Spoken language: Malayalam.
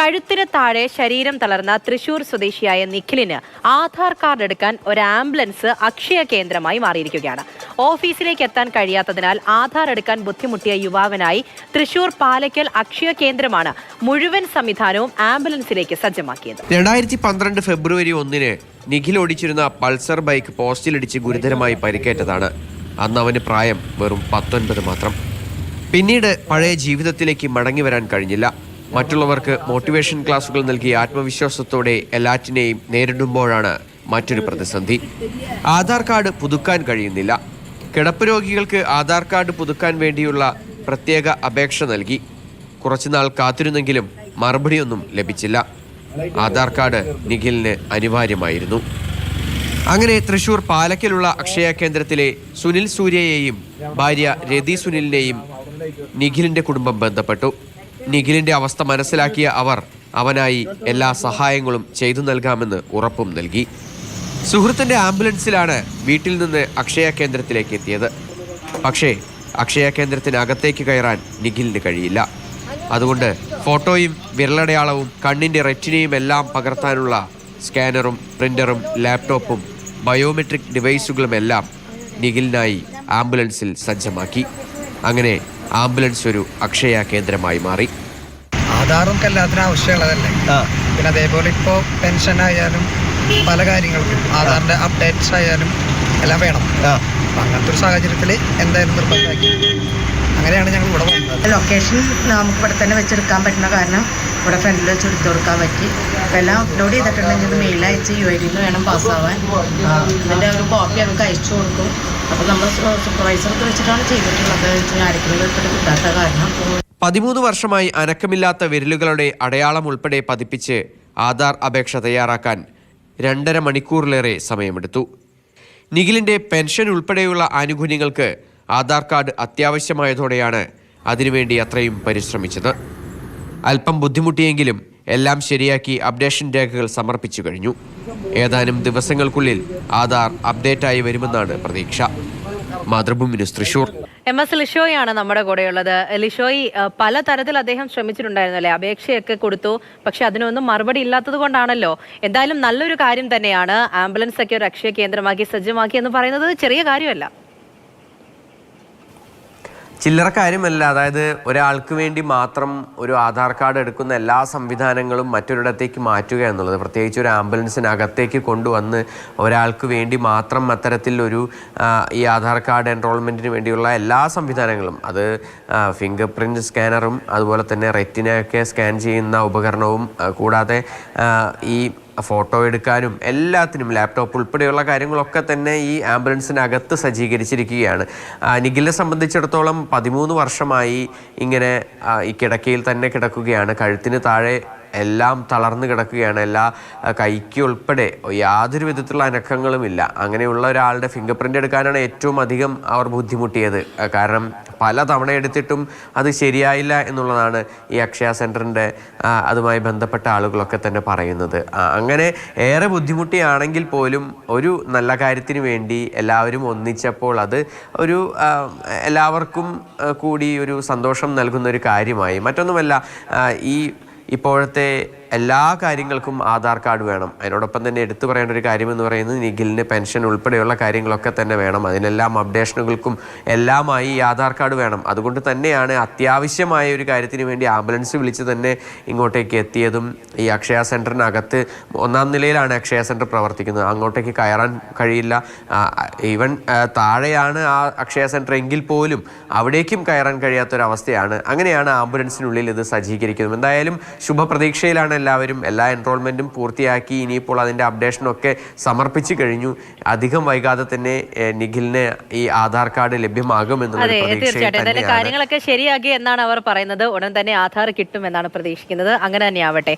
കഴുത്തിന് താഴെ ശരീരം തളർന്ന തൃശൂർ സ്വദേശിയായ നിഖിലിന് ആധാർ കാർഡ് എടുക്കാൻ ഒരു ആംബുലൻസ് അക്ഷയ കേന്ദ്രമായി മാറിയിരിക്കുകയാണ്. ഓഫീസിലേക്ക് എത്താൻ കഴിയാത്തതിനാൽ ആധാർ എടുക്കാൻ ബുദ്ധിമുട്ടിയ യുവാവിനായി തൃശൂർ പാലയ്ക്കൽ അക്ഷയ കേന്ദ്രമാണ് മുഴുവൻ സംവിധാനവും ആംബുലൻസിലേക്ക് സജ്ജമാക്കിയത്. 2012 ഫെബ്രുവരി 1 നിഖിൽ ഓടിച്ചിരുന്ന പൾസർ ബൈക്ക് പോസ്റ്റിലിടിച്ച് ഗുരുതരമായി പരിക്കേറ്റതാണ്. അന്ന് അവന് പ്രായം വെറും 19 മാത്രം. പിന്നീട് പഴയ ജീവിതത്തിലേക്ക് മടങ്ങി വരാൻ കഴിഞ്ഞില്ല. മറ്റുള്ളവർക്ക് മോട്ടിവേഷൻ ക്ലാസുകൾ നൽകി ആത്മവിശ്വാസത്തോടെ എല്ലാറ്റിനെയും നേരിടുമ്പോഴാണ് മറ്റൊരു പ്രതിസന്ധി. ആധാർ കാർഡ് പുതുക്കാൻ കഴിയുന്നില്ല. കിടപ്പ് രോഗികൾക്ക് ആധാർ കാർഡ് പുതുക്കാൻ വേണ്ടിയുള്ള പ്രത്യേക അപേക്ഷ നൽകി. കുറച്ചുനാൾ കാത്തിരുന്നെങ്കിലും മറുപടിയൊന്നും ലഭിച്ചില്ല. ആധാർ കാർഡ് നിഖിലിന് അനിവാര്യമായിരുന്നു. അങ്ങനെ തൃശൂർ പാലക്കലുള്ള അക്ഷയ കേന്ദ്രത്തിലെ സുനിൽ സൂര്യയെയും ഭാര്യ രതി സുനിലിനെയും നിഖിലിന്റെ കുടുംബം ബന്ധപ്പെട്ടു. നിഖിലിന്റെ അവസ്ഥ മനസ്സിലാക്കിയ അവർ അവനായി എല്ലാ സഹായങ്ങളും ചെയ്തു നൽകാമെന്ന് ഉറപ്പും നൽകി. സുഹൃത്തിന്റെ ആംബുലൻസിലാണ് വീട്ടിൽ നിന്ന് അക്ഷയ കേന്ദ്രത്തിലേക്ക് എത്തിയത്. പക്ഷേ അക്ഷയ കേന്ദ്രത്തിനകത്തേക്ക് കയറാൻ നിഖിലിന് കഴിയില്ല. അതുകൊണ്ട് ഫോട്ടോയും വിരലടയാളവും കണ്ണിന്റെ റെറ്റിനയും എല്ലാം പകർത്താനുള്ള സ്കാനറും പ്രിന്ററും ലാപ്ടോപ്പും ബയോമെട്രിക് ഡിവൈസുകളുമെല്ലാം നിഖിലിനായി ആംബുലൻസിൽ സജ്ജമാക്കി. അങ്ങനെ ആംബുലൻസ് ഒരു അക്ഷയ കേന്ദ്രമായി മാറി. ആധാറും എല്ലാത്തിനും ആവശ്യമുള്ളതല്ലേ. പിന്നെ അതേപോലെ ഇപ്പോൾ പെൻഷൻ ആയാലും പല കാര്യങ്ങൾക്കും ആധാറിന്റെ അപ്ഡേറ്റ്സ് ആയാലും എല്ലാം വേണം. അങ്ങനത്തെ ഒരു സാഹചര്യത്തിൽ എന്തായാലും നിർബന്ധമാക്കി. അങ്ങനെയാണ് ഞങ്ങൾ ഇവിടെ വന്നത്. ലൊക്കേഷൻ നമുക്ക് ഇവിടെ തന്നെ വെച്ചെടുക്കാൻ പറ്റുന്ന കാരണം ഇവിടെ ഫ്രണ്ടിൽ വെച്ച് എടുത്തു കൊടുക്കാൻ പറ്റി. അപ്പോൾ എല്ലാം അപ്ലോഡ് ചെയ്തിട്ടുണ്ടെങ്കിൽ ഇത് മെയിൽ അയച്ച് UID വേണം പാസ്സാവാൻ. ഇതിൻ്റെ ഒരു കോപ്പി അവർക്ക് അയച്ചു കൊടുക്കും. അപ്പോൾ നമ്മൾ സൂപ്പർവൈസർക്ക് വെച്ചിട്ടാണ് ചെയ്തിട്ടുള്ളത്. ആരെങ്കിലും എടുത്തിട്ട് കിട്ടാത്ത കാരണം 13 വർഷമായി അനക്കമില്ലാത്ത വിരലുകളുടെ അടയാളം ഉൾപ്പെടെ പതിപ്പിച്ച് ആധാർ അപേക്ഷ തയ്യാറാക്കാൻ 2.5 മണിക്കൂറിലേറെ സമയമെടുത്തു. നിഖിലിന്റെ പെൻഷൻ ഉൾപ്പെടെയുള്ള ആനുകൂല്യങ്ങൾക്ക് ആധാർ കാർഡ് അത്യാവശ്യമായതോടെയാണ് അതിനുവേണ്ടി അത്രയും പരിശ്രമിച്ചത്. അല്പം ബുദ്ധിമുട്ടിയെങ്കിലും എല്ലാം ശരിയാക്കി അപ്ഡേഷൻ രേഖകൾ സമർപ്പിച്ചു കഴിഞ്ഞു. ഏതാനും ദിവസങ്ങൾക്കുള്ളിൽ ആധാർ അപ്ഡേറ്റായി വരുമെന്നാണ് പ്രതീക്ഷ. മാതൃഭൂമി ന്യൂസ് തൃശൂർ. MS ലിഷോയാണ് നമ്മുടെ കൂടെയുള്ളത്. ലിഷോയി, പലതരത്തിൽ അദ്ദേഹം ശ്രമിച്ചിട്ടുണ്ടായിരുന്നു അല്ലേ? അപേക്ഷയൊക്കെ കൊടുത്തു, പക്ഷെ അതിനൊന്നും മറുപടി ഇല്ലാത്തത് കൊണ്ടാണല്ലോ. എന്തായാലും നല്ലൊരു കാര്യം തന്നെയാണ് ആംബുലൻസ് ഒക്കെ ഒരു അക്ഷയ കേന്ദ്രമാക്കി സജ്ജമാക്കി എന്ന് പറയുന്നത്. ചെറിയ കാര്യമല്ല, ചില്ലറ കാര്യമല്ല. അതായത് ഒരാൾക്ക് വേണ്ടി മാത്രം ഒരു ആധാർ കാർഡ് എടുക്കുന്ന എല്ലാ സംവിധാനങ്ങളും മറ്റൊരിടത്തേക്ക് മാറ്റുക എന്നുള്ളത്, പ്രത്യേകിച്ച് ഒരു ആംബുലൻസിനകത്തേക്ക് കൊണ്ടുവന്ന് ഒരാൾക്ക് വേണ്ടി മാത്രം അത്തരത്തിൽ ഒരു ഈ ആധാർ കാർഡ് എൻറോൾമെൻറ്റിന് വേണ്ടിയുള്ള എല്ലാ സംവിധാനങ്ങളും, അത് ഫിംഗർ പ്രിൻറ്റ് സ്കാനറും അതുപോലെ തന്നെ റെറ്റിനയൊക്കെ സ്കാൻ ചെയ്യുന്ന ഉപകരണവും കൂടാതെ ഈ ഫോട്ടോ എടുക്കാനും എല്ലാത്തിനും ലാപ്ടോപ്പ് ഉൾപ്പെടെയുള്ള കാര്യങ്ങളൊക്കെ തന്നെ ഈ ആംബുലൻസിനകത്ത് സജ്ജീകരിച്ചിരിക്കുകയാണ്. നിഖിലിനെ സംബന്ധിച്ചിടത്തോളം 13 വർഷമായി ഇങ്ങനെ ഈ കിടക്കയിൽ തന്നെ കിടക്കുകയാണ്. കഴുത്തിന് താഴെ എല്ലാം തളർന്നു കിടക്കുകയാണ്. എല്ലാ കൈക്ക് ഉൾപ്പെടെ യാതൊരു വിധത്തിലുള്ള അനക്കങ്ങളുമില്ല. അങ്ങനെയുള്ള ഒരാളുടെ ഫിംഗർ പ്രിൻ്റ് എടുക്കാനാണ് ഏറ്റവും അധികം അവർ ബുദ്ധിമുട്ടിയത്. കാരണം പല തവണ എടുത്തിട്ടും അത് ശരിയായില്ല എന്നുള്ളതാണ് ഈ അക്ഷയ സെൻറ്ററിൻ്റെ അതുമായി ബന്ധപ്പെട്ട ആളുകളൊക്കെ തന്നെ പറയുന്നത്. അങ്ങനെ ഏറെ ബുദ്ധിമുട്ടിയാണെങ്കിൽ പോലും ഒരു നല്ല കാര്യത്തിന് വേണ്ടി എല്ലാവരും ഒന്നിച്ചപ്പോൾ അത് ഒരു എല്ലാവർക്കും കൂടി ഒരു സന്തോഷം നൽകുന്ന ഒരു കാര്യമായി. മറ്റൊന്നുമല്ല, ഇപ്പോഴത്തെ എല്ലാ കാര്യങ്ങൾക്കും ആധാർ കാർഡ് വേണം. അതിനോടൊപ്പം തന്നെ എടുത്തു പറയേണ്ട ഒരു കാര്യമെന്ന് പറയുന്നത് നിഖിലിന് പെൻഷൻ ഉൾപ്പെടെയുള്ള കാര്യങ്ങളൊക്കെ തന്നെ വേണം. അതിനെല്ലാം അപ്ഡേഷനുകൾക്കും എല്ലാമായി ഈ ആധാർ കാർഡ് വേണം. അതുകൊണ്ട് തന്നെയാണ് അത്യാവശ്യമായ ഒരു കാര്യത്തിന് വേണ്ടി ആംബുലൻസ് വിളിച്ച് തന്നെ ഇങ്ങോട്ടേക്ക് എത്തിയതും. ഈ അക്ഷയ സെൻറ്ററിനകത്ത് 1-ാം നിലയിലാണ് അക്ഷയ സെൻറ്റർ പ്രവർത്തിക്കുന്നത്. അങ്ങോട്ടേക്ക് കയറാൻ കഴിയില്ല. ഈവൻ താഴെയാണ് ആ അക്ഷയ സെൻറ്റർ എങ്കിൽ പോലും അവിടേക്കും കയറാൻ കഴിയാത്തൊരവസ്ഥയാണ്. അങ്ങനെയാണ് ആംബുലൻസിനുള്ളിൽ ഇത് സജ്ജീകരിക്കുന്നത്. എന്തായാലും ശുഭപ്രതീക്ഷയിലാണ് എല്ലാവരും. എല്ലാ എൻറോൾമെൻറ്റും പൂർത്തിയാക്കി ഇനിയിപ്പോൾ അതിൻ്റെ അപ്ഡേഷനൊക്കെ സമർപ്പിച്ചു കഴിഞ്ഞു. അധികം വൈകാതെ തന്നെ നിഖിലിന് ഈ ആധാർ കാർഡ് ലഭ്യമാകുമെന്നുള്ള തീർച്ചയായിട്ടും കാര്യങ്ങളൊക്കെ ശരിയാക്കി എന്നാണ് അവർ പറയുന്നത്. ഉടൻ തന്നെ ആധാർ കിട്ടും എന്നാണ് പ്രതീക്ഷിക്കുന്നത്. അങ്ങനെ തന്നെ ആവട്ടെ.